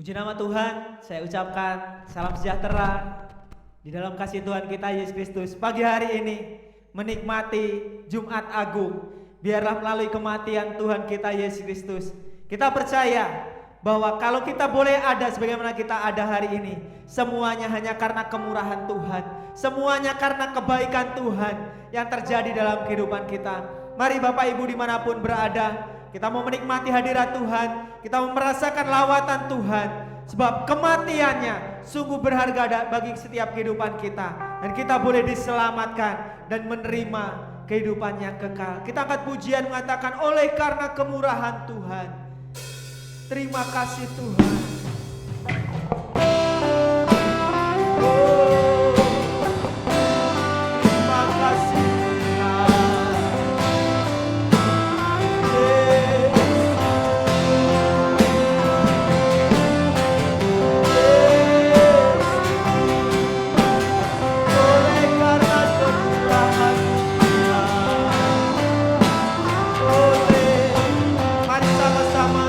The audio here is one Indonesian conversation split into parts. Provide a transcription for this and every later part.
Puji nama Tuhan, saya ucapkan salam sejahtera di dalam kasih Tuhan kita Yesus Kristus. Pagi hari ini menikmati Jumat Agung, biarlah melalui kematian Tuhan kita Yesus Kristus, kita percaya bahwa kalau kita boleh ada sebagaimana kita ada hari ini, semuanya hanya karena kemurahan Tuhan, semuanya karena kebaikan Tuhan yang terjadi dalam kehidupan kita. Mari Bapak Ibu dimanapun berada, kita mau menikmati hadirat Tuhan, kita mau merasakan lawatan Tuhan, sebab kematiannya sungguh berharga bagi setiap kehidupan kita, dan kita boleh diselamatkan dan menerima kehidupan yang kekal. Kita angkat pujian mengatakan, oleh karena kemurahan Tuhan, terima kasih Tuhan. Mari sama-sama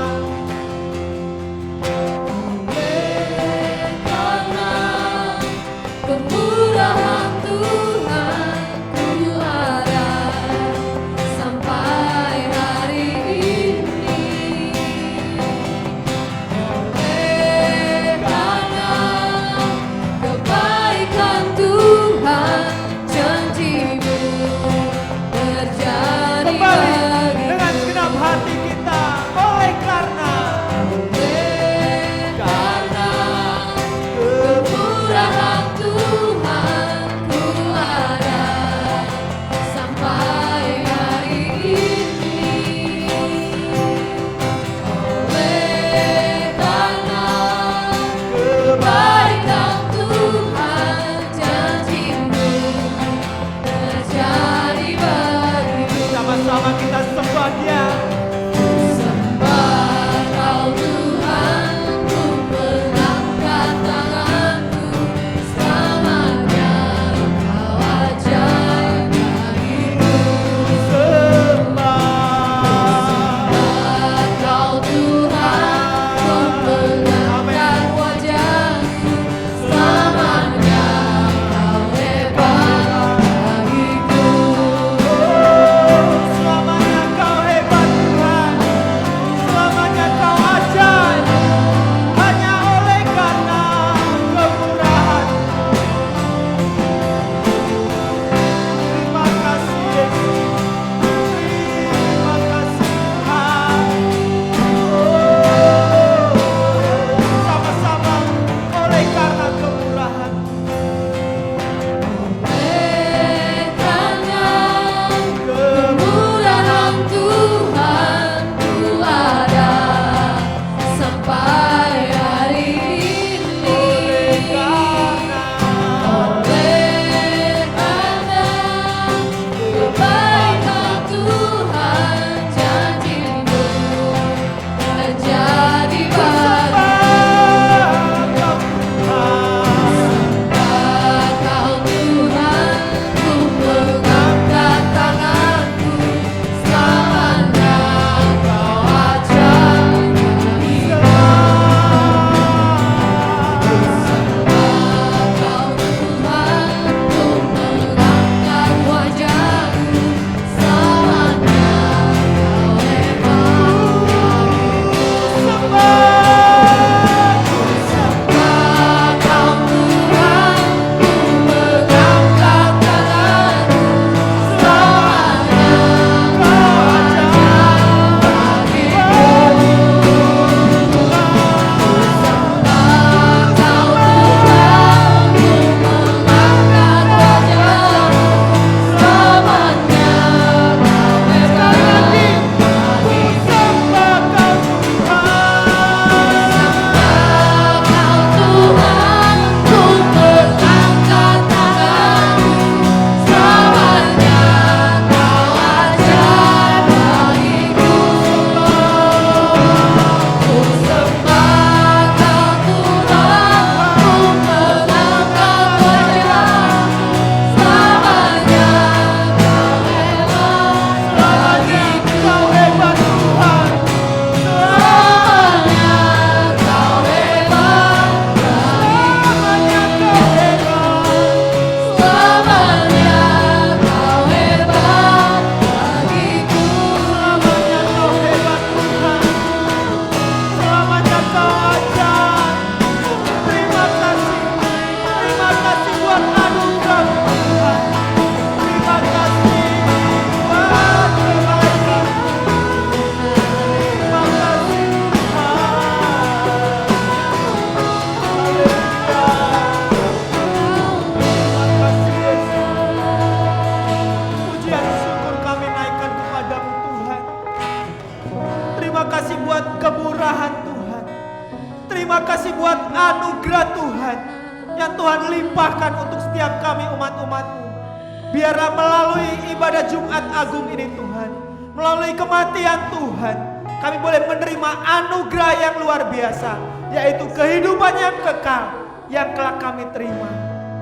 Biarlah melalui ibadah Jumat Agung ini Tuhan, melalui kematian Tuhan, kami boleh menerima anugerah yang luar biasa, yaitu kehidupan yang kekal yang kelak kami terima.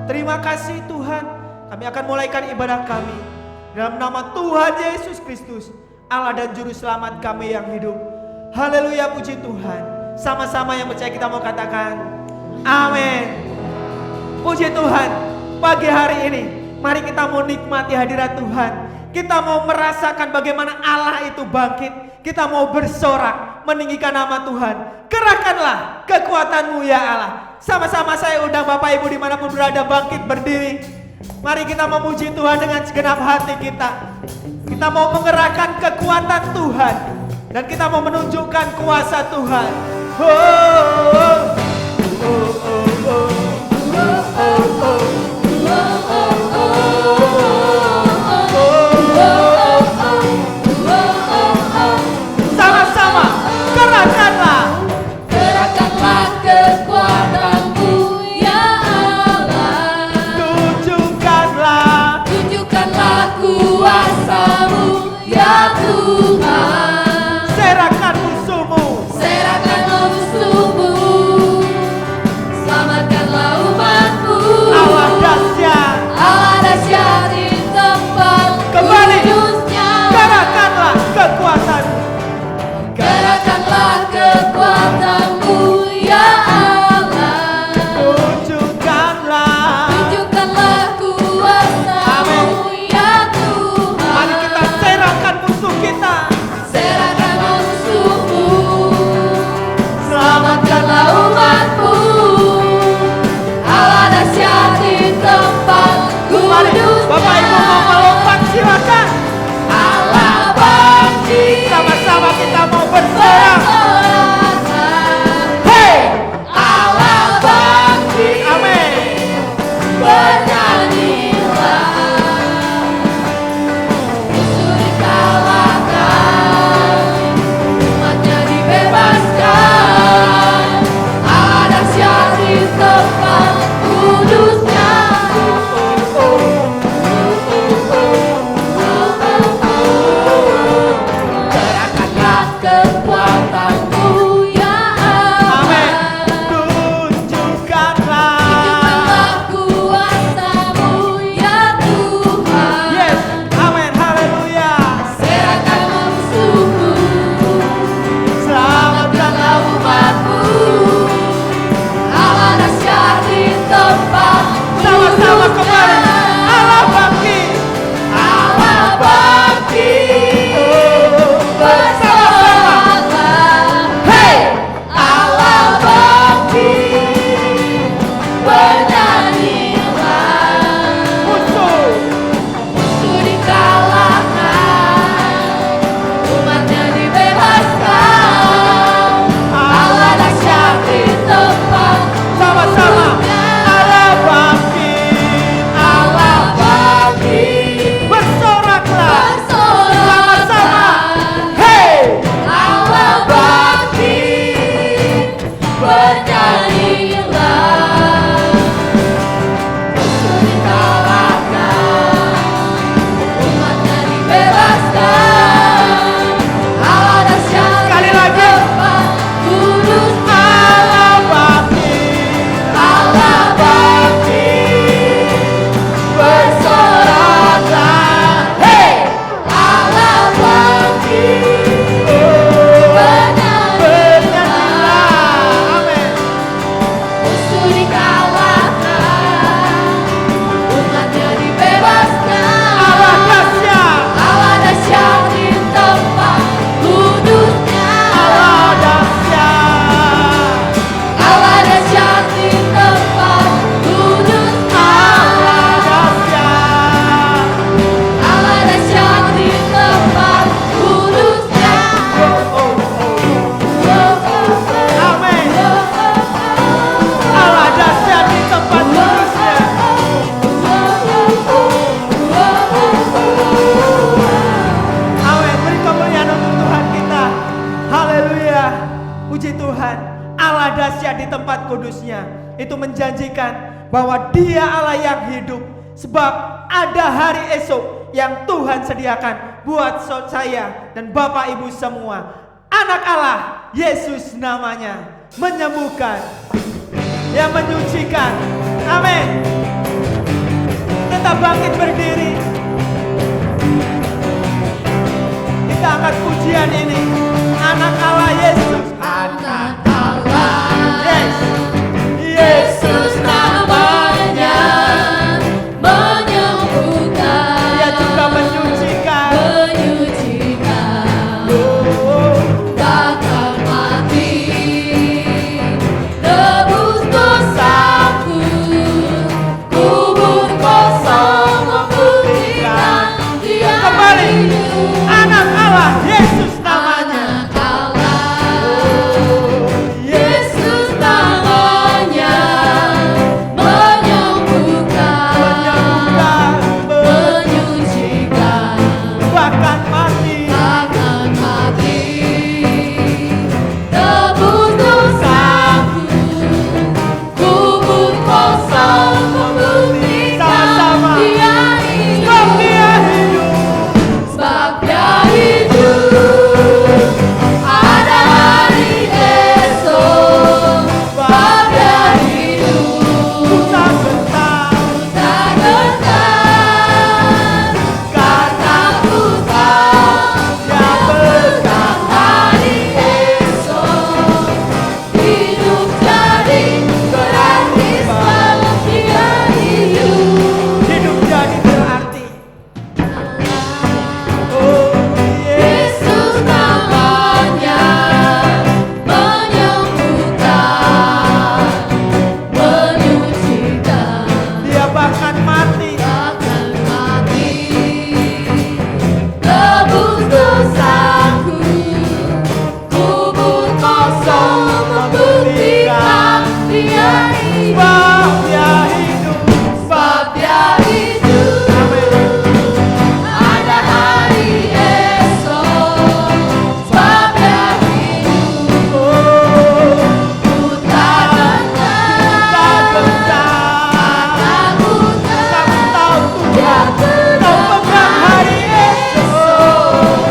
Terima kasih Tuhan. Kami akan mulaikan ibadah kami dalam nama Tuhan Yesus Kristus, Allah dan Juru Selamat kami yang hidup. Haleluya, puji Tuhan. Sama-sama yang percaya kita mau katakan amin. Puji Tuhan. Pagi hari ini mari kita mau nikmati hadirat Tuhan. Kita mau merasakan bagaimana Allah itu bangkit. Kita mau bersorak meninggikan nama Tuhan. Kerahkanlah kekuatan-Mu ya Allah. Sama-sama saya undang Bapak Ibu dimanapun berada bangkit berdiri. Mari kita memuji Tuhan dengan segenap hati kita. Kita mau mengerahkan kekuatan Tuhan dan kita mau menunjukkan kuasa Tuhan. Oh, oh, oh, oh, oh. Sama-sama kerahkanlah kekuatan-Mu ya Allah. Tunjukkanlah kuasa-Mu ya Tuhan. serahkan musuhmu. Selamatkanlah umat-Mu. Allah dahsyat di tempat kembali. kudusnya. Kerahkanlah kekuatan. Kerahkanlah kekuatan-Mu ya Allah. Tunjukkanlah kuasa-Mu ya Tuhan. Mari kita serahkan musuh kita. Serahkan musuh-Mu. Selamatkanlah umat-Mu. Allah dahsyat di tempat Mari kudusnya. Bapak Ibu mau melompat silakan. Allah bangkit. Sama-sama kita mau bersorak. Hey, Allah bangkit. amin. Bernyanyilah. Musuh dikalahkan, umatnya dibebaskan. Allah dahsyat di tempat kudusnya. Kerahkanlah kekuatan-Mu ya Amin. Allah. Tunjukkanlah. Kuasa-Mu ya Tuhan. Yes, amin. Haleluya. Serahkan musuh-Mu. Selamatkanlah umat-Mu. Allah dahsyat di tempat sama-sama kembali. Allah bangkit. Allah bangkit. Bersoraklah. Hey, Allah bangkit. Bernyanyilah. musuh. Musuh dikalahkan, umatnya dibebaskan. Allah dahsyat di tempat Sama-sama. kudusnya. Allah bangkit. Allah bangkit. Bersoraklah. Bersoraklah. Sama-sama. Hey, Allah bangkit. Bernyanyilah. Musuh dikalahkan, umatnya dibebaskan. Allah dahsyat Sekali di lagi. tempat kudusnya. Allah bangkit. Allah bangkit. Bersoraklah. Hey, Allah bangkit. Bernyanyilah. amin. Musuh dikalahkan, umatnya dibebaskan. Allah dahsyat. Allah dahsyat di tempat kudusnya. Allah dahsyat. Allah dahsyat di tempat kudusnya. Dahsyat. Allah dahsyat di tempat kudusnya. Amin. Allah dahsyat di tempat kudusnya. Amin. Beri kemuliaan untuk Tuhan kita. Haleluya. Puji Tuhan. Allah dahsyat di tempat kudusnya. Itu menjanjikan bahwa Dia Allah yang hidup. Sebab ada hari esok yang Tuhan sediakan buat saya dan Bapak Ibu semua. Anak Allah, Yesus namanya, menyembuhkan, yang menyucikan. Amin. Tetap bangkit berdiri. Kita angkat pujian ini. Anak Allah Yesus. Anak Allah, Yes. Yesus namanya, menyembuhkan, Dia juga menyucikan. menyucikan, Oh, takkan mati, tebus dosaku, kubur kosong membuktikan Dia kembali. hidup. Anak Allah Yesus namanya. Anak Allah, Oh, Yesus namanya, menyembuhkan, menyucikan, bahkan mati. takkan mati, tebus dosaku, kubur kosong membuktikan Dia Sebab hidup. Dia hidup. Sebab Dia hidup, ada hari esok. Sebab Dia hidup, Tak gentar. tak gentar, karena ku tahu Dia pegang hari esok. Hidup jadi berarti sebab Dia hidup. Hidup jadi berarti. Oh, Yesus namanya, menyembuhkan, menyucikan, Dia bahkan mati. takkan mati, tebus dosaku, kubur kosong membuktikan Dia hidup. Sebab Dia hidup. Sebab Dia hidup, ada hari esok. Sebab Dia hidup, Oh, ku tak gentar, tak gentar. aku Kami tahu Dia Tuhan, Kau pegang hari esok.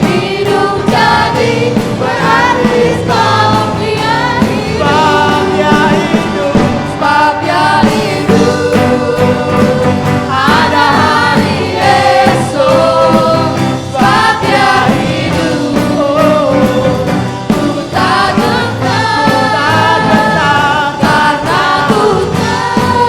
hidup jadi berarti sebab Dia hidup. Sebab Dia hidup. Sebab Dia hidup, ada hari esok. Sebab Dia hidup, Oh, ku tak gentar, tak gentar. karena ku tahu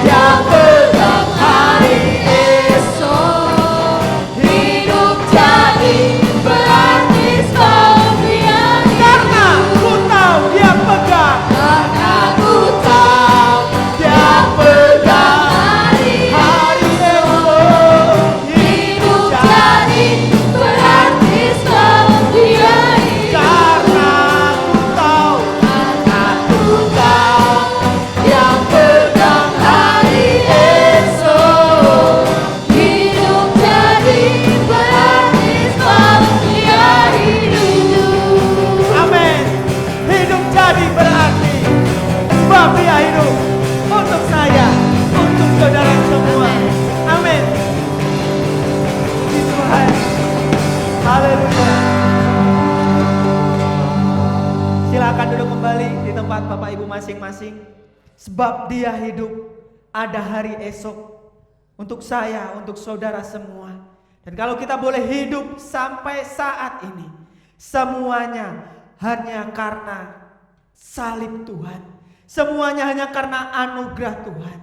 Dia pegang hari esok. Hidup jadi berarti sebab Dia Karena hidup. ku tahu Dia pegang. Karena ku tahu Dia pegang hari hari esok. hidup jadi berarti sebab Dia hidup. Karena ku tahu. Karena ku tahu Dia pegang hari esok. Hidup jadi berarti sebab Dia hidup. Amin. Hidup jadi berarti sebab Dia hidup. Untuk saya, untuk saudara semua. Amin. Puji Tuhan. Haleluya. Silakan duduk kembali di tempat Bapak Ibu masing-masing. Sebab Dia hidup, ada hari esok. Untuk saya, untuk saudara semua. Dan kalau kita boleh hidup sampai saat ini, semuanya hanya karena salib Tuhan. Semuanya hanya karena anugerah Tuhan.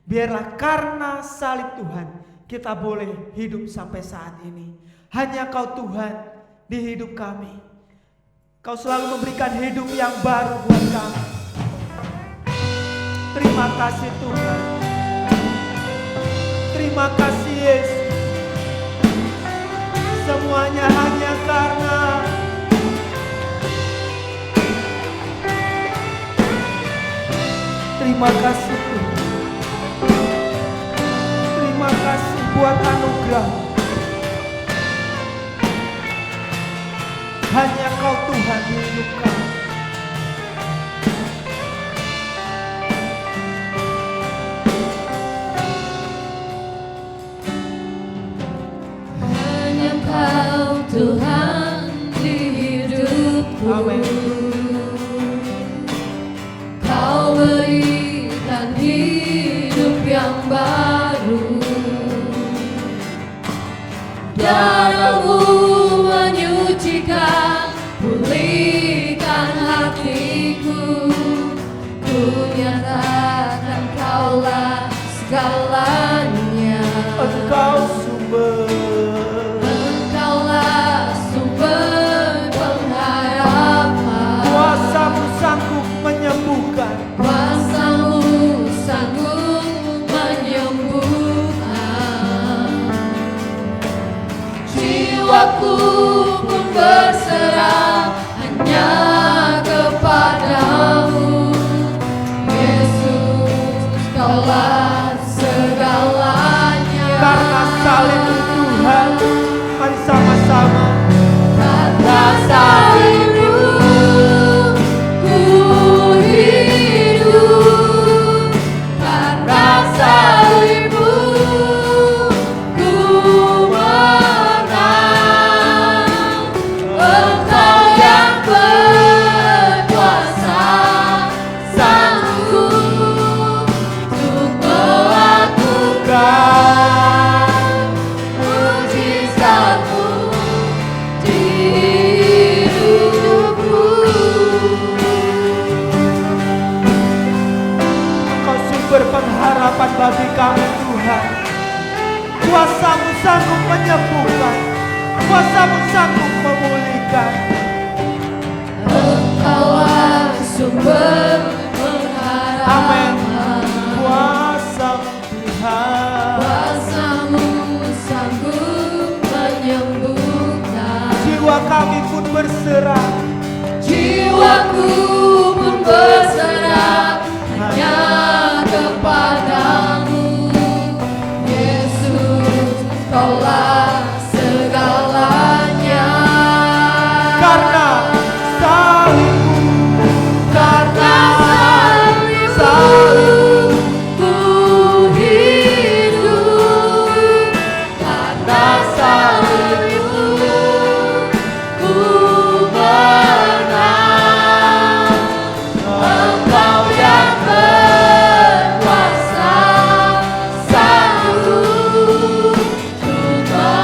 Biarlah karena salib Tuhan kita boleh hidup sampai saat ini. Hanya Kau Tuhan di hidup kami. Kau selalu memberikan hidup yang baru buat kami. Terima kasih Tuhan. Terima kasih Yesus. Semuanya hanya karena terima kasih Tuhan. Terima kasih buat anugerah. Hanya Kau Tuhan di hidup kami. Engkau Tuhan di hidupku. Amin. Kau berikan hidup yang baru. Darah-Mu menyucikan, pulihkan hatiku. Ku nyatakan Kaulah segalanya. Engkau sumber, Engkaulah sumber pengharapan. kuasa-Mu sanggup menyembuhkan. Kuasa-Mu sanggup menyembuhkan. Jiwaku pun berserah hanya kepadamu. Yesus, Kaulah segalanya. Karena salib Tuhan, mari sama-sama. Karena salib-Mu ku hidup. Karena salib-Mu ku menang. Engkau yang berkuasa, sanggup untuk melakukan mujizat-Mu di hidupku. Engkau sumber pengharapan bagi kami Tuhan. Kuasa-Mu sanggup menyembuhkan. Kuasa-Mu sanggup memulihkan. Engkaulah sumber Amin. pengharapan. Kuasa-Mu Tuhan. Kuasa-Mu sanggup menyembuhkan. Jiwa kami pun berserah. Jiwaku pun berserah hanya kepadamu. Yesus, Kaulah segalanya. Karena salib-Mu, karena salib-Mu, ku hidup. Karena salib-Mu ku menang. Engkau yang berkuasa, sanggup untuk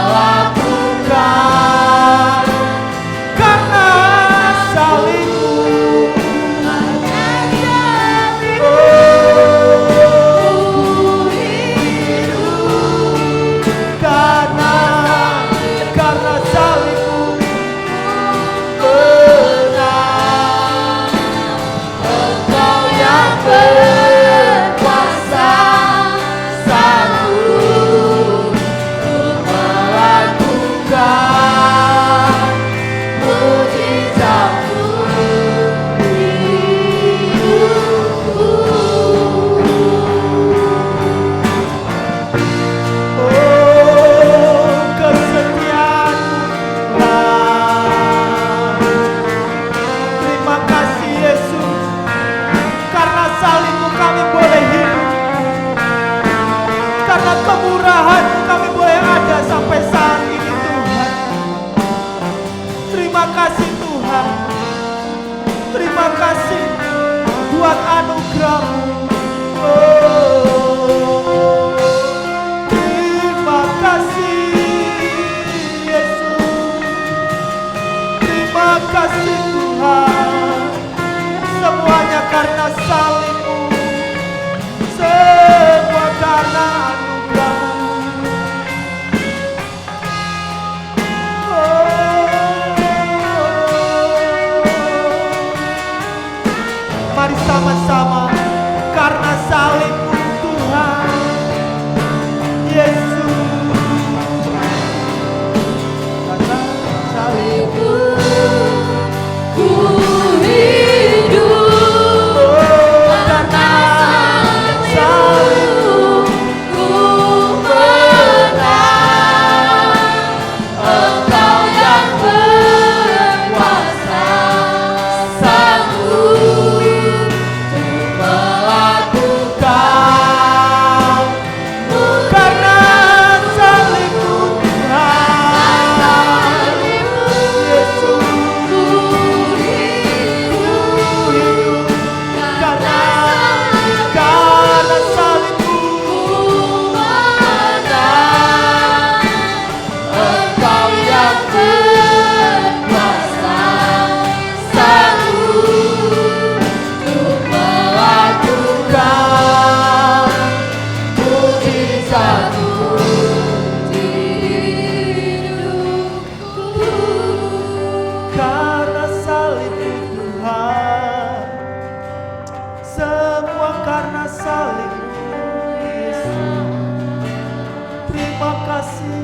kasih.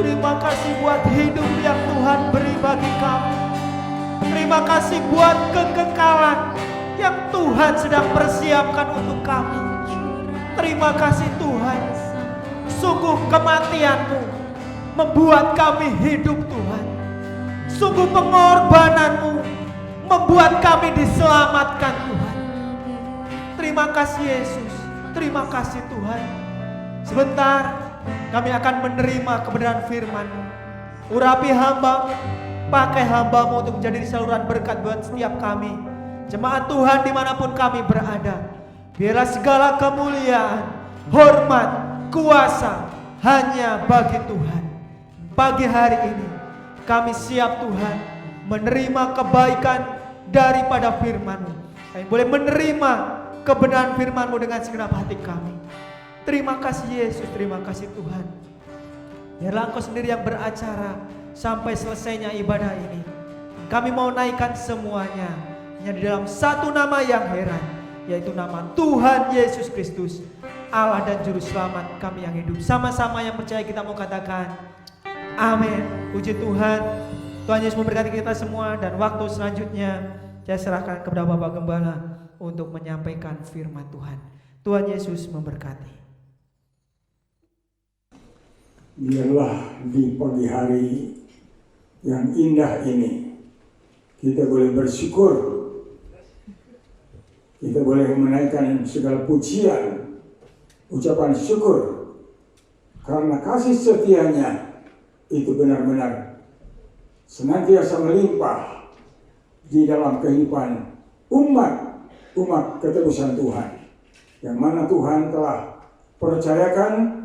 Terima kasih buat hidup yang Tuhan beri bagi kami. Terima kasih buat kekekalan yang Tuhan sedang persiapkan untuk kami. Terima kasih Tuhan. Sungguh kematian-Mu membuat kami hidup Tuhan. Sungguh pengorbanan-Mu membuat kami diselamatkan Tuhan. Terima kasih Yesus. Terima kasih Tuhan. Sebentar kami akan menerima kebenaran firman-Mu. Urapi hamba-Mu, pakai hamba-Mu untuk menjadi saluran berkat buat setiap kami. Jemaat Tuhan dimanapun kami berada, biarlah segala kemuliaan, hormat, kuasa hanya bagi Tuhan. Pagi hari ini kami siap Tuhan menerima kebaikan daripada firman-Mu. Kami boleh menerima kebenaran firman-Mu dengan segenap hati kami. Terima kasih Yesus, terima kasih Tuhan. Biarlah Engkau sendiri yang beracara sampai selesainya ibadah ini. Kami mau naikkan semuanya hanya di dalam satu nama yang heran, yaitu nama Tuhan Yesus Kristus, Allah dan Juru Selamat kami yang hidup. Sama-sama yang percaya kita mau katakan amin. Puji Tuhan. Tuhan Yesus memberkati kita semua. Dan waktu selanjutnya saya serahkan kepada Bapak Gembala untuk menyampaikan firman Tuhan. Tuhan Yesus memberkati. Biarlah di pagi hari yang indah ini kita boleh bersyukur, kita boleh menaikkan segala pujian, ucapan syukur, karena kasih setianya itu benar-benar senantiasa melimpah di dalam kehidupan umat ketebusan Tuhan, yang mana Tuhan telah percayakan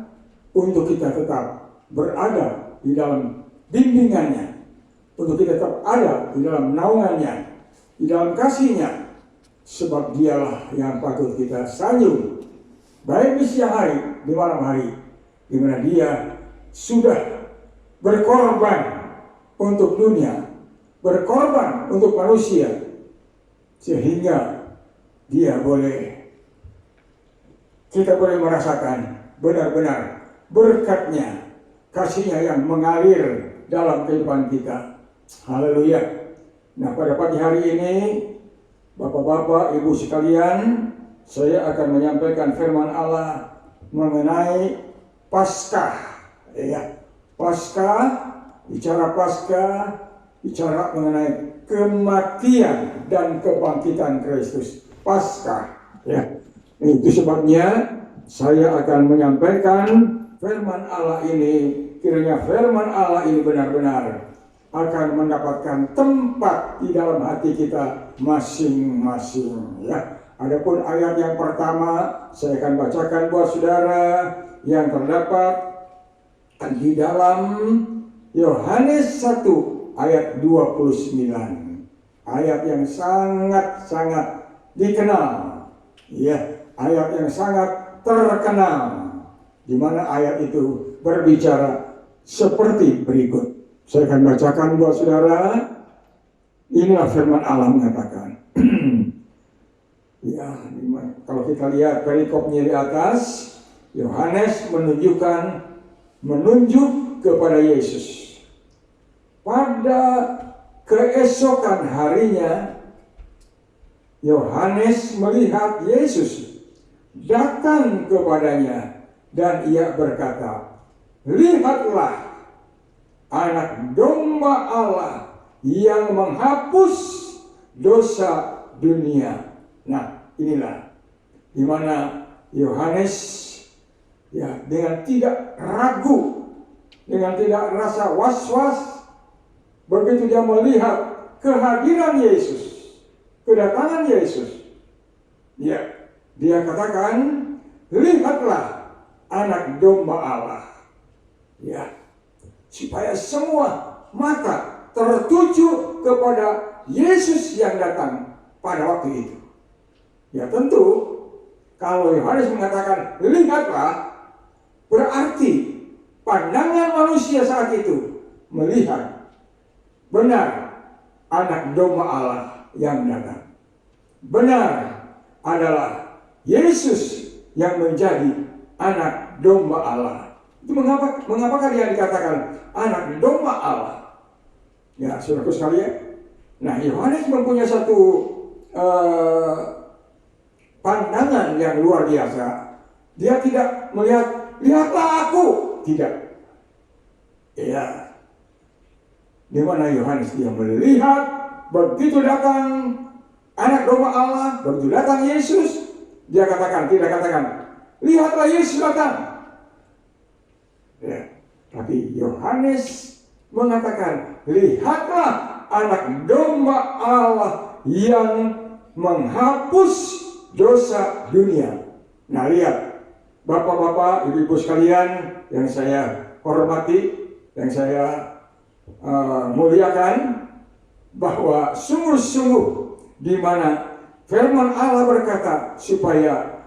untuk kita tetap berada di dalam bimbingannya, untuk kita tetap ada di dalam naungannya, di dalam kasihnya, sebab dialah yang patut kita sanjung, baik di siang hari, di malam hari, di mana dia sudah berkorban untuk dunia, berkorban untuk manusia, sehingga kita boleh merasakan benar-benar berkatnya, kasihnya yang mengalir dalam kehidupan kita. Haleluya. Nah, pada pagi hari ini, Bapak-bapak, Ibu sekalian, saya akan menyampaikan firman Allah mengenai Paskah. Ya, Paskah, bicara mengenai kematian dan kebangkitan Kristus. Paskah. Ya, itu sebabnya saya akan menyampaikan firman Allah ini. Kiranya firman Allah ini benar-benar akan mendapatkan tempat di dalam hati kita masing-masing. Ya, adapun ayat yang pertama saya akan bacakan buat saudara yang terdapat di dalam Yohanes 1 ayat 29. Ayat yang sangat-sangat dikenal. Ya, ayat yang sangat terkenal, di mana ayat itu berbicara seperti berikut. Saya akan bacakan buat saudara. Inilah firman Allah mengatakan. Ya, kalau kita lihat perikopnya di atas, Yohanes menunjuk kepada Yesus. Pada keesokan harinya, Yohanes melihat Yesus datang kepadanya dan ia berkata, "Lihatlah Anak Domba Allah yang menghapus dosa dunia." Nah, inilah di mana Yohanes dengan tidak ragu, dengan tidak rasa was-was, begitu dia melihat kehadiran Yesus, kedatangan Yesus, dia katakan, "Lihatlah Anak Domba Allah." Ya, supaya semua mata tertuju kepada Yesus yang datang pada waktu itu. Ya, tentu kalau Yohanes mengatakan lihatlah, berarti pandangan manusia saat itu melihat benar Anak Domba Allah yang datang. Benar adalah Yesus yang menjadi Anak Domba Allah Itu mengapakah dia dikatakan anak domba Allah? Ya, saudaraku sekalian. Nah, Yohanes mempunyai satu pandangan yang luar biasa. Dia tidak melihat, lihatlah aku. Tidak. Ya. Di mana Yohanes dia melihat begitu datang anak domba Allah, begitu datang Yesus, dia tidak katakan, lihatlah Yesus datang. Ya. Tapi Yohanes mengatakan, lihatlah anak domba Allah yang menghapus dosa dunia. Nah, lihat, bapak-bapak, ibu-ibu sekalian yang saya hormati, yang saya muliakan, bahwa sungguh-sungguh di mana firman Allah berkata supaya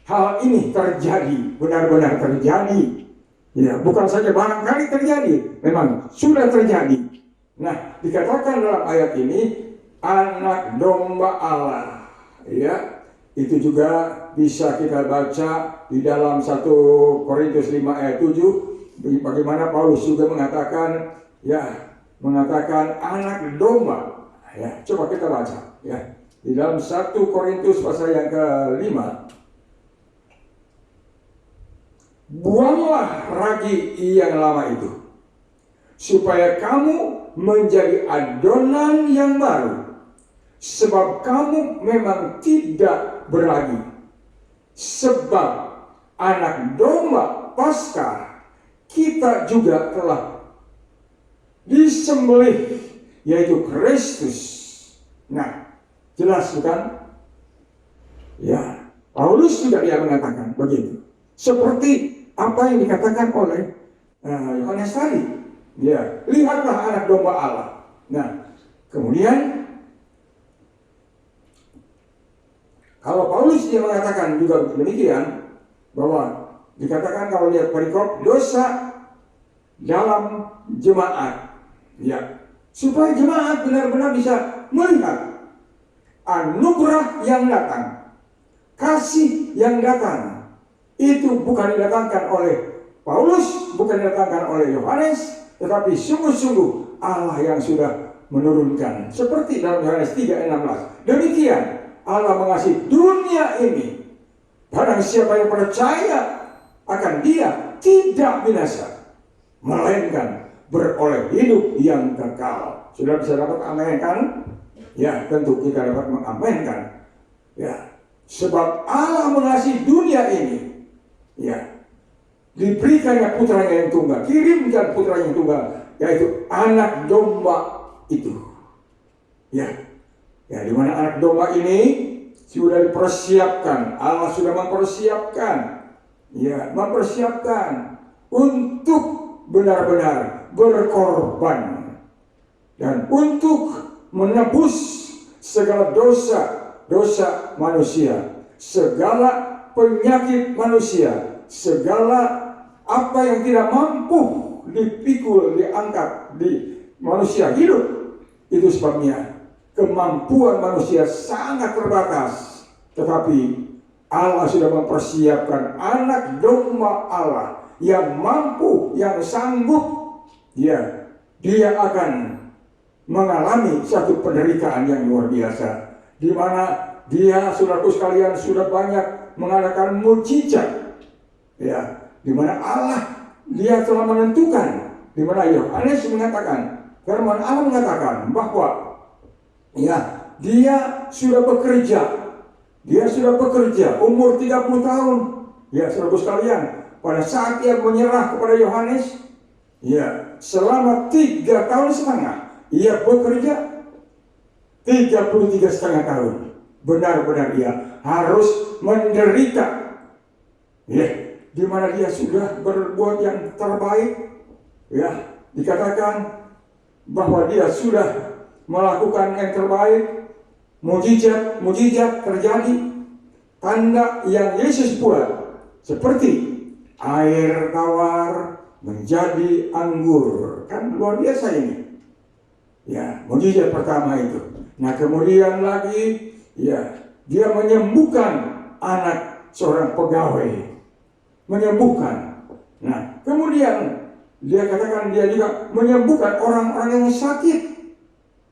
hal ini terjadi, benar-benar terjadi. Ya, bukan saja barangkali terjadi, memang sudah terjadi. Nah, dikatakan dalam ayat ini anak domba Allah. Ya, itu juga bisa kita baca di dalam 1 Korintus 5 ayat 7, bagaimana Paulus juga mengatakan, mengatakan anak domba. Ya, coba kita baca ya. Di dalam 1 Korintus pasal yang ke-5. Buanglah ragi yang lama itu, supaya kamu menjadi adonan yang baru, sebab kamu memang tidak beragi. Sebab anak domba Paskah kita juga telah disembelih, yaitu Kristus. Nah, jelas bukan? Ya, Paulus juga dia mengatakan begitu. Seperti apa yang dikatakan oleh Yohanes tadi. Ya, lihatlah anak domba Allah. Nah, kemudian kalau Paulus dia mengatakan juga demikian, bahwa dikatakan kalau lihat perikop dosa dalam jemaat. Ya, supaya jemaat benar-benar bisa melihat anugerah yang datang, kasih yang datang. Itu bukan didatangkan oleh Paulus, bukan didatangkan oleh Yohanes, tetapi sungguh-sungguh Allah yang sudah menurunkan. Seperti dalam Yohanes 3:16. Demikian Allah mengasihi dunia ini, barang siapa yang percaya akan Dia tidak binasa, melainkan beroleh hidup yang kekal. Sudah bisa dapat amin kan? Ya, tentu kita dapat mengaminkan. Ya, sebab Allah mengasihi dunia ini. Ya, diberikannya putranya yang tunggal, kirimkan putranya yang tunggal, yaitu anak domba itu. Ya, di mana anak domba ini sudah dipersiapkan, Allah sudah mempersiapkan, mempersiapkan untuk benar-benar berkorban dan untuk menebus segala dosa manusia, segala penyakit manusia, segala apa yang tidak mampu dipikul, diangkat di manusia hidup. Itu sebabnya kemampuan manusia sangat terbatas, tetapi Allah sudah mempersiapkan anak domba Allah yang mampu, yang sanggup. Dia akan mengalami satu penderitaan yang luar biasa, di mana dia, saudaraku sekalian, sudah banyak mengadakan mujizat, di mana Allah dia telah menentukan, di mana Yohanes mengatakan, firman Allah mengatakan bahwa dia sudah bekerja umur 30 tahun, saudaraku sekalian, pada saat dia menyerah kepada Yohanes, selama 3 tahun setengah ia bekerja 33,5 tahun. Benar-benar dia harus menderita, di mana dia sudah berbuat yang terbaik, dikatakan bahwa dia sudah melakukan yang terbaik, mujizat terjadi, tanda yang Yesus buat, seperti air tawar menjadi anggur, kan luar biasa ini. Mujizat pertama itu. Nah, kemudian lagi dia menyembuhkan anak seorang pegawai, menyembuhkan. Nah, kemudian kemudian dia katakan dia juga menyembuhkan orang-orang yang sakit.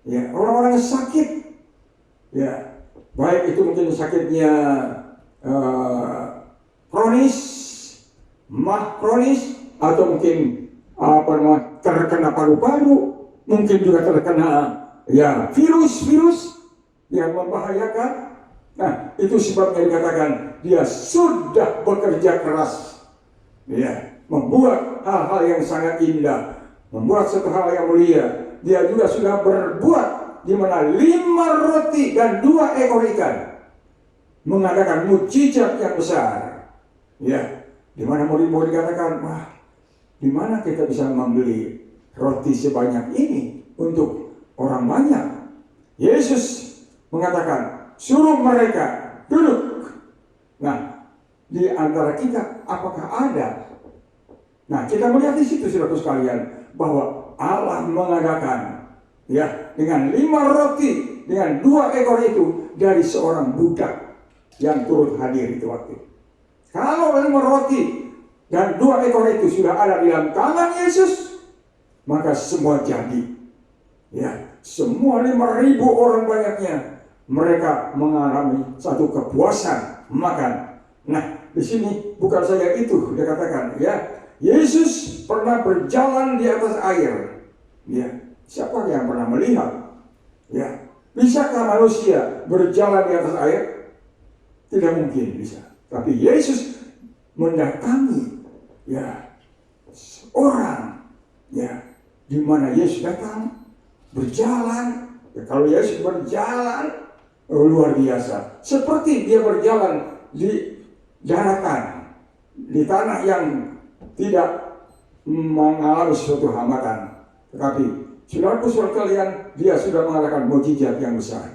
Ya, orang-orang yang sakit. Ya, baik itu mungkin sakitnya kronis, mah kronis, atau mungkin terkena paru-paru, mungkin juga terkena ya virus-virus yang membahayakan. Nah, itu sebabnya dikatakan dia sudah bekerja keras, ya, membuat hal-hal yang sangat indah, membuat satu hal yang mulia. Dia juga sudah berbuat di mana 5 roti dan 2 ekor ikan, mengadakan mukjizat yang besar. Ya, di mana murid-murid dikatakan, wah, di mana kita bisa membeli roti sebanyak ini untuk orang banyak? Yesus mengatakan, suruh mereka duduk. Nah, di antara kita apakah ada? Nah, kita melihat di situ, saudara sekalian, bahwa Allah mengadakan, ya, dengan 5 roti, dengan 2 ekor itu dari seorang budak yang turut hadir itu waktu. Kalau 5 roti dan 2 ekor itu sudah ada di dalam tangan Yesus, maka semua jadi. Ya, semua 5.000 orang banyaknya, mereka mengalami satu kepuasan makan. Nah, di sini bukan saja itu, dia katakan, ya, Yesus pernah berjalan di atas air. Ya, siapa yang pernah melihat? Ya, bisakah manusia berjalan di atas air? Tidak mungkin bisa. Tapi Yesus mendatangi, ya, orang, ya, di mana Yesus datang berjalan. Ya, kalau Yesus berjalan luar biasa, seperti dia berjalan di daratan, di tanah yang tidak mengalami suatu hambatan. Tetapi saudaraku sekalian, dia sudah mengadakan mukjizat yang besar.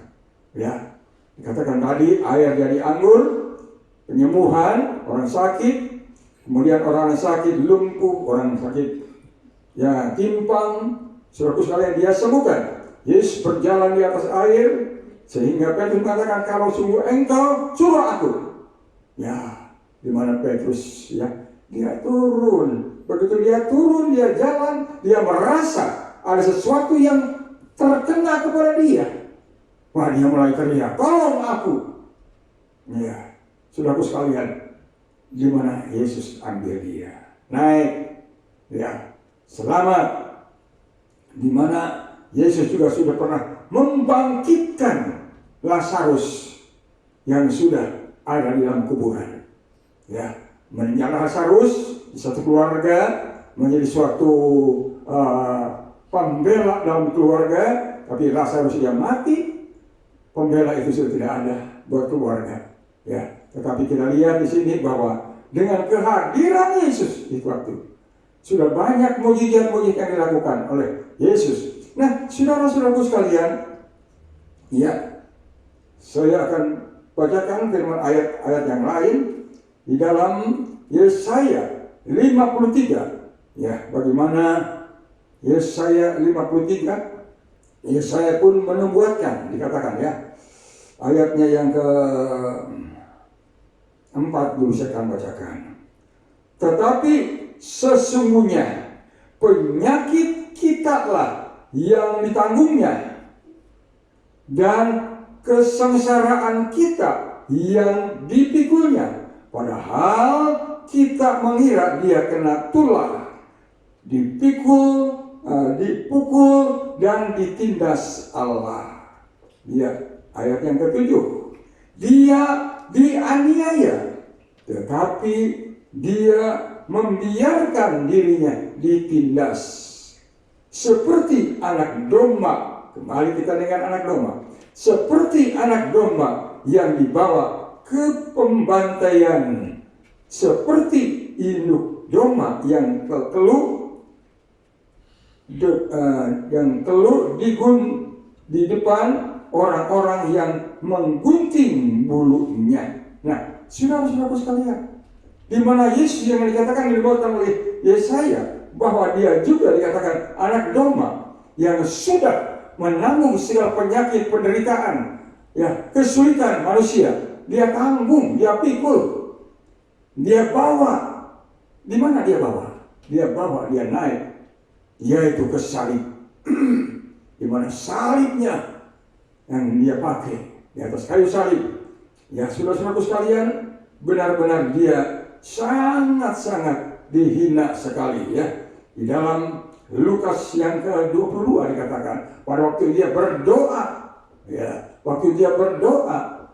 Ya, dikatakan tadi air dari anggur, penyembuhan orang sakit, kemudian orang sakit lumpuh, orang sakit ya timpang, saudaraku sekalian, dia sembuhkan. Yesus berjalan di atas air sehingga Petrus mengatakan, kalau sungguh engkau, suruh aku. Ya, di mana Petrus, ya, dia turun. Begitu dia turun, dia jalan, dia merasa ada sesuatu yang terkena kepada dia. Wah, dia mulai teriak, tolong aku. Ya, saudaraku sekalian, di mana Yesus ambil dia, naik, ya, selamat. Di mana Yesus juga sudah pernah membangkitkan Lazarus yang sudah ada di dalam kuburan. Ya, meninggal Lazarus di satu keluarga menjadi suatu pembela dalam keluarga, tapi Lazarus yang mati, pembela itu sudah tidak ada buat keluarga. Ya, tetapi kita lihat di sini bahwa dengan kehadiran Yesus di waktu sudah banyak mukjizat-mukjizat yang dilakukan oleh Yesus. Nah, saudara-saudaraku sekalian, ya, saya akan bacakan firman ayat-ayat yang lain di dalam Yesaya 53. Ya, bagaimana Yesaya 53? Yesaya pun menubuatkan, dikatakan, ya, ayatnya yang ke-4 dulu saya akan bacakan. Tetapi sesungguhnya penyakit kitalah yang ditanggungnya, dan kesengsaraan kita yang dipikulnya. Padahal kita mengira dia kena tulah, dipikul, dipukul, dan ditindas Allah. Ya, ayat yang ke-7. Dia dianiaya, tetapi dia membiarkan dirinya ditindas. Seperti anak domba, kembali kita dengan anak domba, seperti anak domba yang dibawa ke pembantaian, seperti induk domba yang keluh di depan orang-orang yang menggunting bulunya. Nah, saudara-saudaraku sekalian, di mana Yesus yang dikatakan dibawakan oleh Yesaya bahwa dia juga dikatakan anak domba yang sudah menanggung segala penyakit, penderitaan, ya, kesulitan manusia. Dia tanggung, dia pikul, dia bawa. Di mana dia bawa? dia bawa, dia naik, yaitu ke salib. Di mana salibnya yang dia pakai di atas kayu salib. Ya, saudara-saudaraku sekalian, benar-benar dia sangat-sangat dihina sekali ya. Di dalam Lukas yang ke-22 dikatakan, pada waktu dia berdoa, ya, waktu dia berdoa,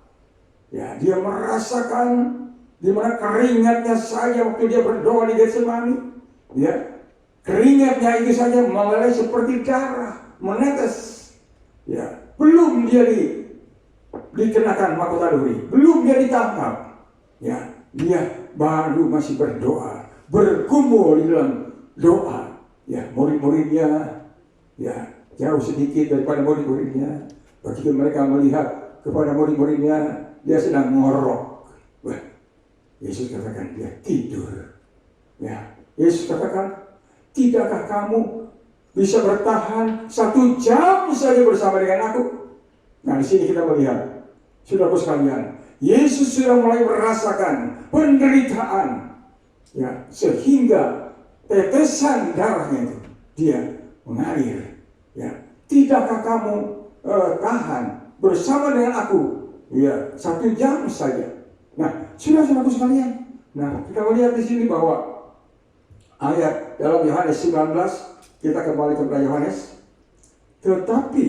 ya, dia merasakan di mana keringatnya saja waktu dia berdoa di Getsemani, ya, keringatnya itu saja meleleh seperti darah, menetes, ya, belum dia dikenakan mahkota duri, belum dia ditangkap, ya, dia baru masih berdoa, bergumul di dalam doa. Ya, murid-muridnya ya jauh sedikit daripada murid-muridnya. Begitu mereka melihat kepada murid-muridnya, dia sedang ngorok. Wah, Yesus katakan dia tidur. Ya, Yesus katakan, tidakkah kamu bisa bertahan 1 jam saja bersama dengan aku? Nah, di sini kita melihat, saudaraku sekalian, Yesus sudah mulai merasakan penderitaan, ya, sehingga tetesan darahnya itu dia mengalir. Ya, tidakkah kamu tahan bersama dengan aku? Ya, 1 jam saja. Nah, saudara-saudaraku sekalian, nah kita melihat di sini bahwa ayat dalam Yohanes 19, kita kembali kepada Yohanes. Tetapi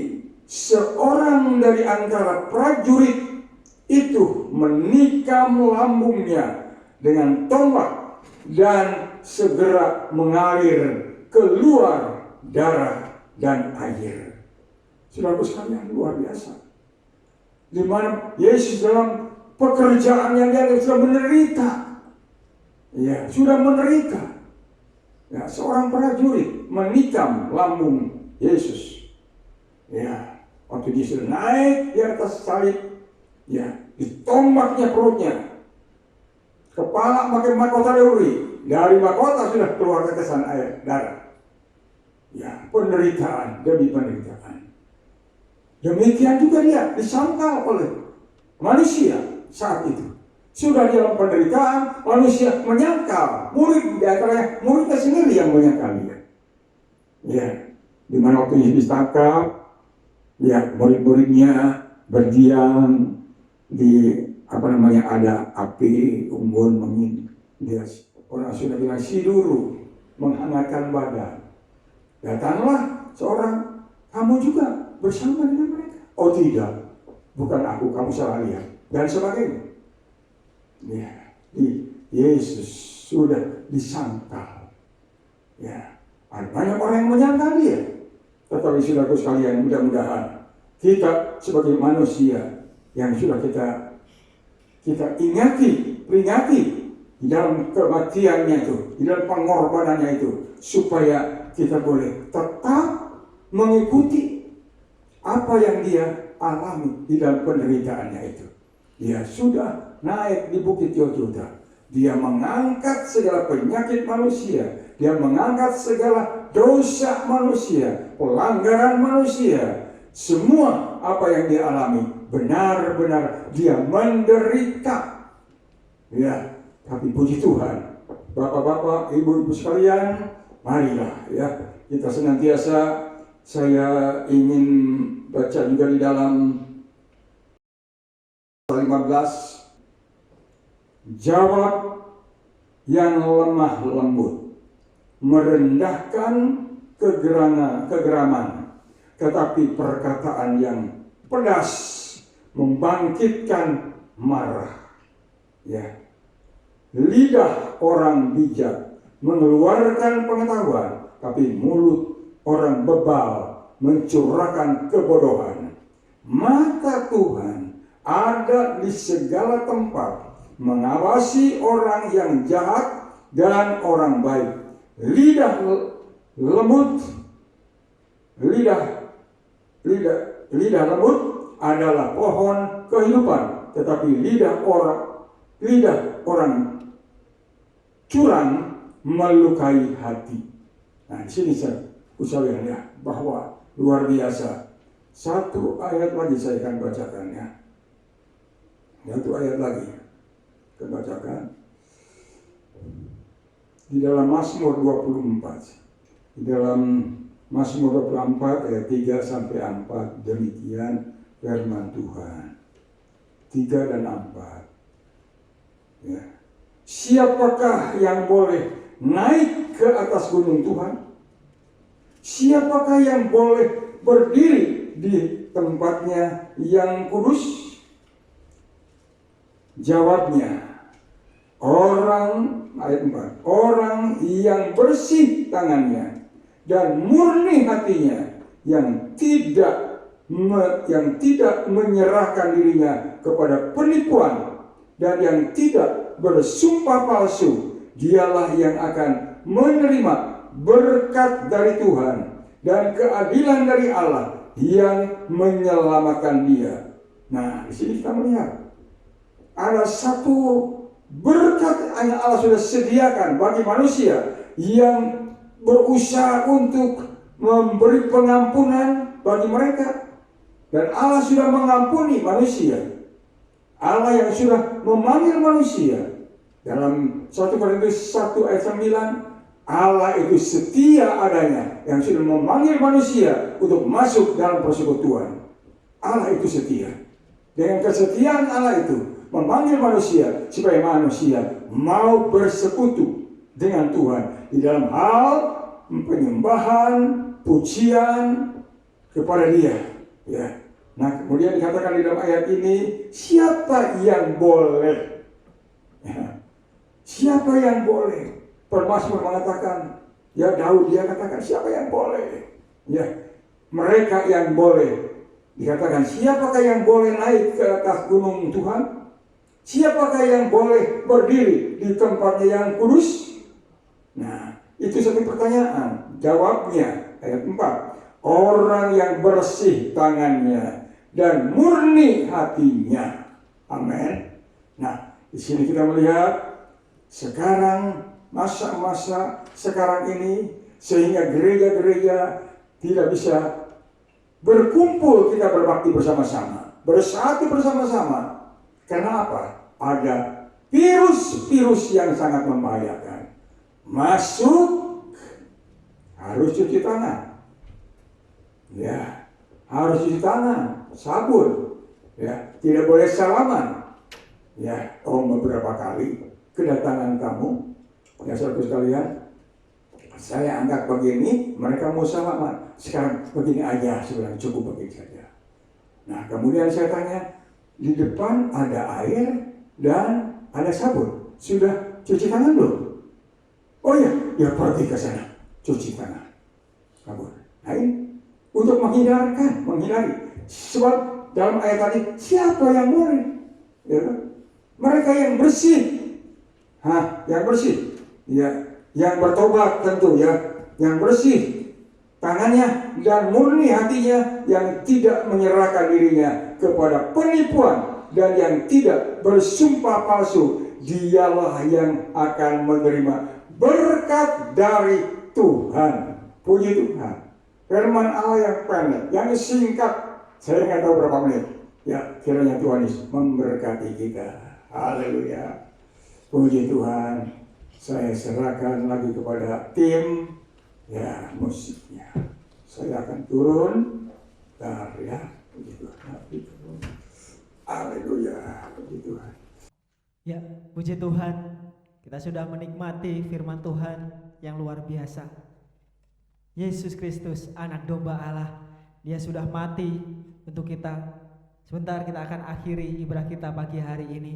seorang dari antara prajurit itu menikam lambungnya dengan tombak dan segera mengalir keluar darah dan air. Saudaraku sekalian, luar biasa. Di mana Yesus dalam pekerjaan yang dia sudah menderita. Ya, sudah menderita. Ya, seorang prajurit menikam lambung Yesus. Ya, waktu dia sudah naik di atas salib, ya, ditombaknya perutnya. Kepala pakai mahkota duri. Dari mahkota sudah keluar tetesan air darah. Ya, penderitaan demi penderitaan. Demikian juga dia disangkal oleh manusia saat itu. Sudah dalam penderitaan, manusia menyangkal. Murid, di antaranya muridnya sendiri yang menyangkal dia. Ya, di mana waktu Yesus ditangkap, ya, murid-muridnya berdiam di ada api unggun mengin. Dia orang sudah bilang si dulu menghangatkan badan. Datanglah seorang, kamu juga bersama dengan mereka. Oh tidak, bukan aku, kamu salah lihat, dan sebagainya. Ya, Yesus sudah disangkal. Ya, ada banyak orang yang menyangkal dia. Tetapi saudaraku sekalian, mudah-mudahan kita sebagai manusia yang sudah kita peringati di dalam kematiannya itu, di dalam pengorbanannya itu, supaya kita boleh tetap mengikuti apa yang dia alami di dalam penderitaannya itu. Dia sudah naik di Bukit Golgota. Dia mengangkat segala penyakit manusia. Dia mengangkat segala dosa manusia, pelanggaran manusia. Semua apa yang dia alami, benar-benar dia menderita. Ya, tapi puji Tuhan, Bapak-bapak, Ibu-ibu sekalian, marilah ya kita senantiasa, saya ingin baca juga di dalam 15, jawab yang lemah lembut, merendahkan kegeraman, tetapi perkataan yang pedas membangkitkan marah. Ya, lidah orang bijak mengeluarkan pengetahuan, tapi mulut orang bebal mencurahkan kebodohan. Mata Tuhan ada di segala tempat, mengawasi orang yang jahat dan orang baik. Lidah lembut adalah pohon kehidupan, tetapi lidah orang curang melukai hati. Nah, di sini saya ya bahwa luar biasa. Satu ayat lagi saya akan bacakan ya. Satu ayat lagi kita bacakan. di dalam Mazmur 24. Di dalam Mazmur 24 ayat 3 sampai 4, demikian firman Tuhan. 3 dan 4. Ya. Siapakah yang boleh naik ke atas gunung Tuhan? Siapakah yang boleh berdiri di tempatnya yang kudus? Jawabnya, ayat 4, orang yang bersih tangannya dan murni hatinya, yang tidak menyerahkan dirinya kepada penipuan dan yang tidak bersumpah palsu, dialah yang akan menerima berkat dari Tuhan dan keadilan dari Allah yang menyelamatkan dia. Nah, di sini kita melihat ada satu berkat yang Allah sudah sediakan bagi manusia yang berusaha untuk memberi pengampunan bagi mereka. Dan Allah sudah mengampuni manusia. Allah yang sudah memanggil manusia. Dalam 1 Korintus 1 ayat 9, Allah itu setia adanya yang sudah memanggil manusia untuk masuk dalam persekutuan. Allah itu setia. Dengan kesetiaan Allah itu memanggil manusia supaya manusia mau bersekutu dengan Tuhan di dalam hal penyembahan, pujian kepada Dia. Ya. Nah, kemudian dikatakan di dalam ayat ini, siapa yang boleh? Ya. Siapa yang boleh? Pemazmur mengatakan, ya Daud dia katakan siapa yang boleh? Ya, mereka yang boleh. Dikatakan siapakah yang boleh naik ke atas gunung Tuhan? Siapakah yang boleh berdiri di tempatnya yang kudus? Nah, itu satu pertanyaan. Jawabnya ayat 4. Orang yang bersih tangannya dan murni hatinya. Amin. Nah, di sini kita melihat sekarang masa-masa sekarang ini sehingga gereja-gereja tidak bisa berkumpul, kita berbakti bersama-sama, bersatu bersama-sama. Karena apa? Ada virus-virus yang sangat membahayakan. Masuk, harus cuci tangan. Ya, harus cuci tangan, sabun. Ya, tidak boleh salaman. Ya, beberapa kali kedatangan tamu, ya saudara sekalian, saya angkat begini, mereka mau salaman. Sekarang begini aja, sebenarnya cukup begini saja. Nah, kemudian saya tanya, di depan ada air dan ada sabun. Sudah cuci tangan belum? Oh iya, ya pergi ke sana, cuci tangan. Sabun. Nah ini untuk menghindari. Sebab dalam ayat tadi, siapa yang boleh? Ya, mereka yang bersih. Yang bersih. Ya, yang bertobat tentu ya, yang bersih tangannya dan murni hatinya, yang tidak menyerahkan dirinya kepada penipuan dan yang tidak bersumpah palsu, dialah yang akan menerima berkat dari Tuhan. Puji Tuhan. Firman Allah yang pendek, yang singkat, saya nggak tahu berapa menit. Ya, kiranya Tuhan Yesus memberkati kita. Haleluya. Puji Tuhan. Saya serahkan lagi kepada tim ya musiknya. Saya akan turun. Ya, puji Tuhan. Haleluya, puji Tuhan. Ya, puji Tuhan. Kita sudah menikmati firman Tuhan yang luar biasa. Yesus Kristus, anak domba Allah, Dia sudah mati untuk kita. Sebentar kita akan akhiri ibadah kita pagi hari ini.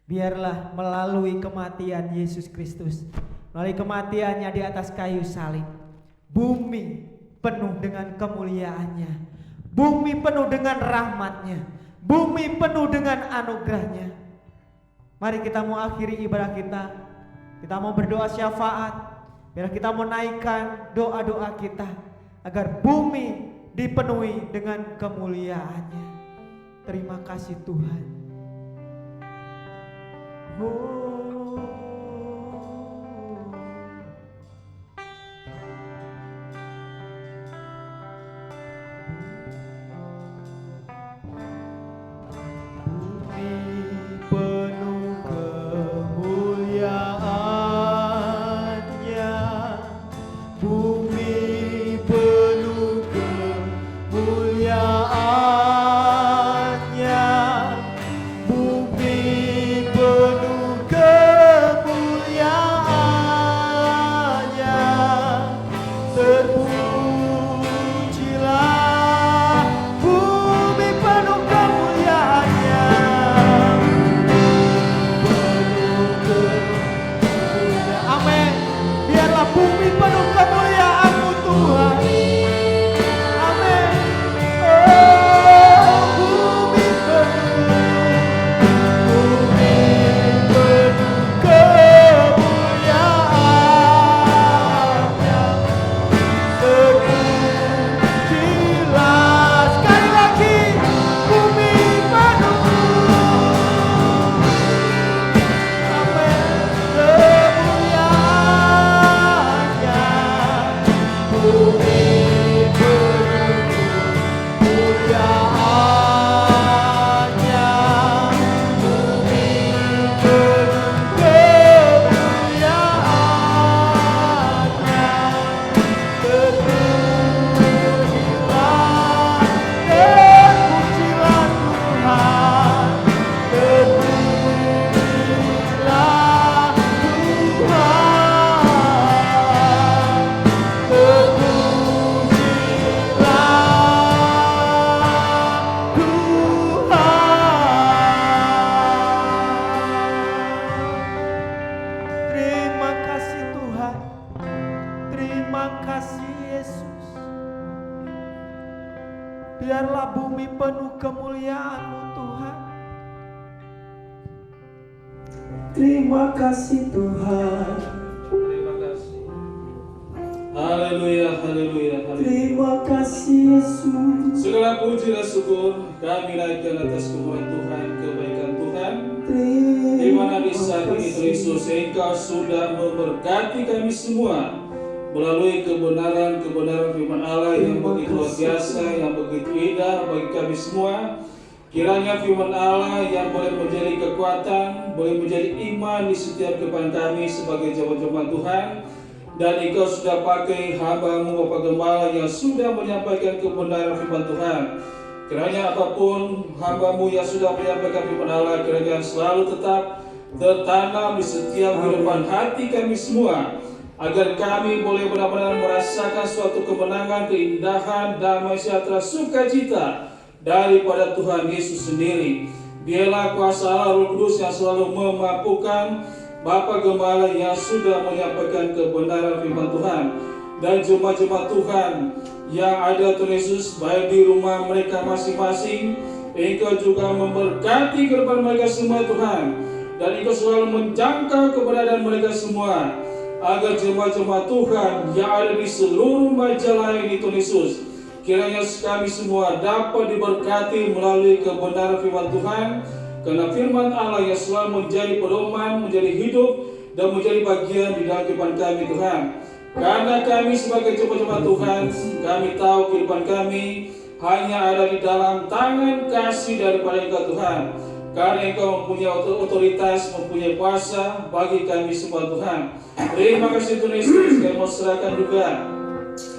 Biarlah melalui kematian Yesus Kristus, melalui kematiannya di atas kayu salib, bumi penuh dengan kemuliaannya, bumi penuh dengan rahmatnya, bumi penuh dengan anugerahnya. Mari kita mau akhiri ibadah kita mau berdoa syafaat, biar kita mau naikkan doa-doa kita agar bumi dipenuhi dengan kemuliaannya. Terima kasih Tuhan. bumi penuh kemuliaannya, bumi penuh kemuliaannya, terpujilah bumi penuh kemuliaannya, amin. Biarlah bumi penuh kemuliaan-Mu Tuhan. Amin. Oh, bumi penuh kemuliaan-Nya. Terpujilah sekali lagi bumi penuh. Amin. Kemuliaan-Nya. Bumi penuh kemuliaan-Nya. Bumi penuh kemuliaan-Nya. Terpujilah, terpujilah Tuhan. Terpujilah Tuhan. Terima kasih Tuhan. Terima kasih Yesus. Biarlah bumi penuh kemuliaan-Mu Tuhan. Terima kasih Tuhan. Terima kasih. Haleluya, haleluya, haleluya. Terima kasih Yesus. Segala puji dan syukur kami naikkan atas kemuliaan Tuhan, kebaikan Tuhan. Di mana di saat ini Tuhan Yesus Engkau sudah memberkati kami semua melalui kebenaran firman Allah yang begitu luar biasa, yang begitu indah bagi kami semua. Kiranya firman Allah yang boleh menjadi kekuatan, boleh menjadi iman di setiap kehidupan kami sebagai jemaat Tuhan. Dan Engkau sudah pakai hamba-Mu Bapak Gembala yang sudah menyampaikan kebenaran firman Tuhan. Kiranya apapun hamba-Mu yang sudah menyampaikan firman Allah, kiranya selalu tetap tertanam di setiap kehidupan hati kami semua, agar kami boleh benar-benar merasakan suatu kemenangan, keindahan, damai sejahtera, sukacita daripada Tuhan Yesus sendiri. Biarlah kuasa Allah Roh Kudus yang selalu memampukan Bapak Gembala yang sudah menyampaikan kebenaran firman Tuhan, dan jemaat-jemaat Tuhan yang ada Tuhan Yesus baik di rumah mereka masing-masing. Engkau juga memberkati kehidupan mereka semua Tuhan, dan Engkau selalu menjangkau keberadaan mereka semua, agar jemaat-jemaat Tuhan yang ada di seluruh majalah ini Tuhan Yesus, kiranya kami semua dapat diberkati melalui kebenaran firman Tuhan. Karena firman Allah yang selalu menjadi pedoman, menjadi hidup, dan menjadi bagian di dalam kehidupan kami Tuhan. Karena kami sebagai jemaat Tuhan, kami tahu kehidupan kami hanya ada di dalam tangan kasih daripada Engkau Tuhan. Karena Engkau mempunyai otoritas, mempunyai kuasa bagi kami semua Tuhan. Terima kasih Tuhan Yesus. Kami mau serahkan juga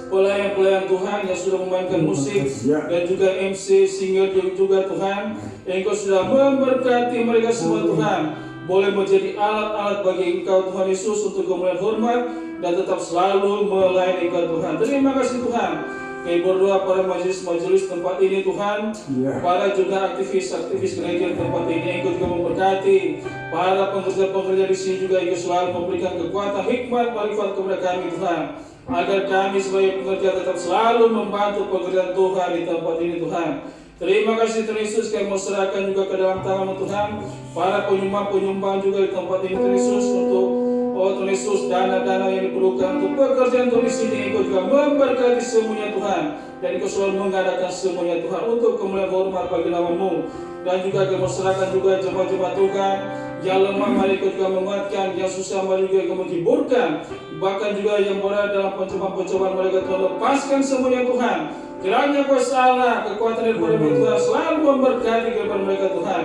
pelayan-pelayan Tuhan yang sudah memainkan musik dan juga MC, singer juga Tuhan. Engkau sudah memberkati mereka semua Tuhan, boleh menjadi alat-alat bagi Engkau Tuhan Yesus untuk kemuliaan hormat dan tetap selalu melayani Engkau Tuhan. Terima kasih Tuhan. Kami berdoa pada majelis-majelis tempat ini Tuhan, para juga aktivis-aktivis gereja tempat ini, Engkau juga memberkati para pekerja-pekerja di sini juga. Engkau selalu memberikan kekuatan, hikmat, marifat kepada kami Tuhan, agar kami sebagai pekerja tetap selalu membantu pekerjaan Tuhan di tempat ini Tuhan. Terima kasih Tuhan Yesus. Kami mau serahkan juga ke dalam tangan Tuhan para penyumbang juga di tempat ini Tuhan Yesus, untuk Tuhan Yesus dana-dana yang diperlukan untuk pekerjaan Tuhan di sini. Engkau juga memberkati semuanya Tuhan, dan Engkau selalu mengadakan semuanya Tuhan untuk kemuliaan hormat bagi nama-Mu. Dan juga kami mau serahkan juga jemaat-jemaat Tuhan yang lemah, mari Engkau juga menguatkan, yang susah mari juga Engkau menghiburkan, bahkan juga yang berada dalam pencobaan-pencobaan mereka Tuhan, lepaskan semuanya Tuhan. Kiranya kuasa Allah, kekuatan daripada Tuhan selalu memberkati kepada mereka Tuhan.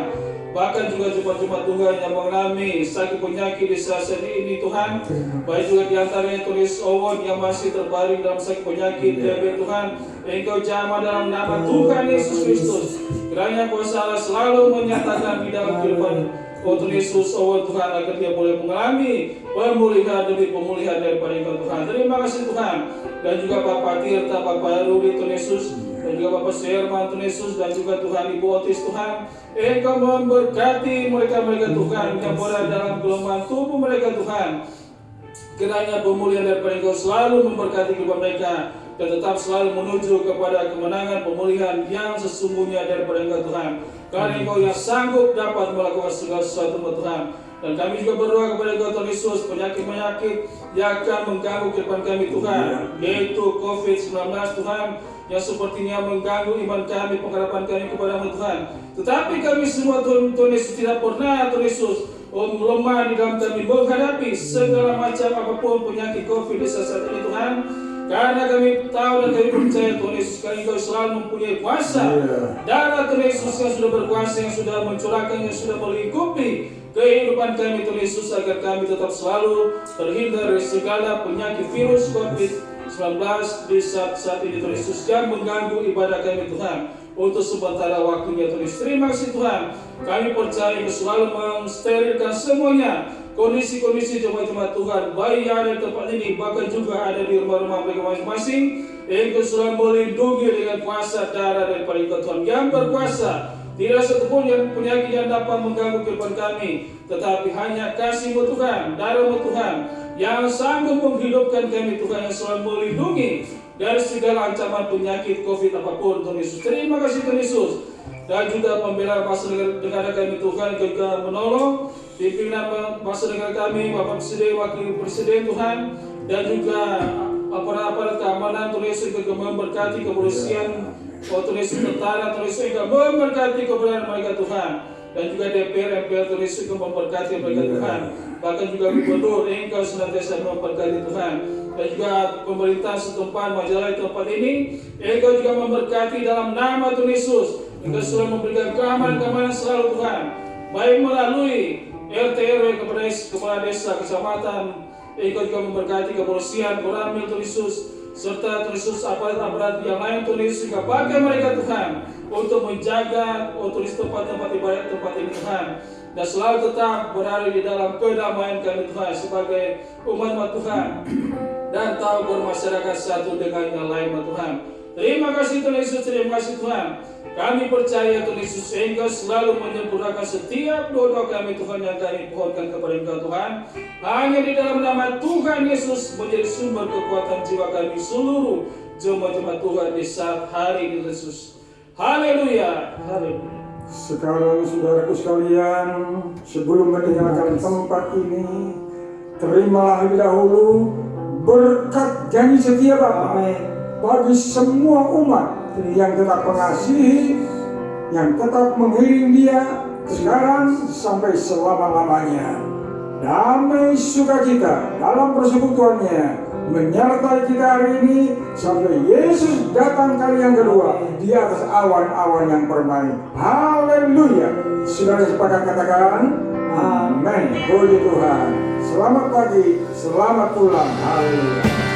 bahkan juga jemaat-jemaat Tuhan yang mengalami sakit penyakit di saat ini Tuhan, baik juga diantaranya tulis Owen yang masih terbaring dalam sakit penyakit diabetes Tuhan, Engkau jamah dalam nama Tuhan Yesus Kristus, kiranya kuasa Allah selalu menyatakan di dalam kehidupan Tuhan Yesus Tuhan agar dia boleh mengalami pemulihan demi pemulihan daripada Engkau Tuhan. Terima kasih Tuhan. Dan juga Bapak Tirta, Bapak Rudi Tuhan Yesus, dan juga Bapak Sherman Tuhan Yesus, dan juga Tuhan Ibu Otis Tuhan, Engkau memberkati mereka-mereka Tuhan yang berada dalam kelemahan tubuh mereka Tuhan. Kiranya pemulihan daripada Engkau selalu memberkati kehidupan mereka dan tetap selalu menuju kepada kemenangan pemulihan yang sesungguhnya daripada Engkau Tuhan. Karena Engkau yang sanggup dapat melakukan segala sesuatu Tuhan. Dan kami juga berdoa kepada Engkau Tuhan Yesus, penyakit-penyakit yang akan mengganggu kehidupan kami Tuhan, yaitu COVID-19 Tuhan, yang sepertinya mengganggu iman kami, pengharapan kami kepada-Mu Tuhan. Tetapi kami semua Tuhan Yesus tidak pernah Tuhan Yesus lemah di dalam kami menghadapi segala macam apapun penyakit COVID di saat ini Tuhan. Karena kami tahu dan kami percaya Tuhan Yesus, karena Engkau selalu mempunyai kuasa. Darah Tuhan Yesus yang sudah berkuasa, yang sudah mencurahkan, yang sudah melingkupi kehidupan kami Tuhan Yesus, agar kami tetap selalu terhindar dari segala penyakit virus COVID-19 di saat ini Tuhan Yesus yang mengganggu ibadah kami Tuhan. Untuk sementara waktunya Tuhan Yesus. Terima kasih Tuhan. Kami percaya Engkau selalu mensterilkan semuanya kondisi-kondisi jemaat-jemaat Tuhan, baik yang ada di tempat ini, bahkan juga ada di rumah-rumah mereka masing-masing. Engkau selalu melindungi dengan kuasa darah daripada Engkau Tuhan yang berkuasa. Tidak satupun yang penyakit yang dapat mengganggu kehidupan kami, tetapi hanya kasih-Mu Tuhan, darah-Mu Tuhan, yang sanggup menghidupkan kami Tuhan, yang selalu melindungi dari segala ancaman penyakit COVID apapun Tuhan Yesus. Terima kasih Tuhan Yesus. Dan juga pembela bangsa negara kami Tuhan, juga menolong pimpinan bangsa negara kami, Bapak Presiden, Wakil Presiden Tuhan, dan juga aparat-aparat keamanan Tuhan Yesus, juga memberkati kepolisian, Tuhan Yesus, tentara Tuhan Yesus, juga memberkati kebenaran mereka Tuhan, dan juga DPR, MPR Tuhan Yesus, juga memberkati mereka Tuhan, bahkan juga Gubernur Engkau senantiasa memberkati Tuhan, dan juga pemerintah setempat, majalah tempat ini, Engkau juga memberkati dalam nama Tuhan Yesus. Engkau sudah memberikan keamanan selalu Tuhan, baik melalui RT RW, kepala desa, kecamatan. Engkau juga memberkati kepolisian, Koramil Tuhan Yesus, serta Tuhan Yesus aparat-aparat yang lain Tuhan Yesus, juga pakai mereka Tuhan untuk menjaga otoritas tempat-tempat ibadat tempat ini Tuhan, dan selalu tetap berada di dalam kedamaian kami Tuhan sebagai umat Tuhan, dan tahu bermasyarakat satu dengan yang lain Tuhan. Terima kasih Tuhan Yesus, terima kasih Tuhan. Kami percaya Tuhan Yesus, Engkau selalu menyempurnakan setiap doa kami Tuhan yang kami pohonkan kepada Engkau Tuhan. Hanya di dalam nama Tuhan Yesus menjadi sumber kekuatan jiwa kami seluruh jemaat-jemaat Tuhan di saat hari ini Yesus. Haleluya, haleluya. Sekarang saudaraku sekalian, sebelum meninggalkan tempat ini, terimalah lebih dahulu berkat janji setia Bapa bagi semua umat yang tetap mengasihi, yang tetap mengiring Dia sekarang sampai selama-lamanya. Damai sukacita dalam persekutuannya menyertai kita hari ini sampai Yesus datang kali yang kedua di atas awan-awan yang permai. Haleluya. Saudara sepakat katakan amin. Puji Tuhan. Selamat pagi, selamat pulang. Haleluya.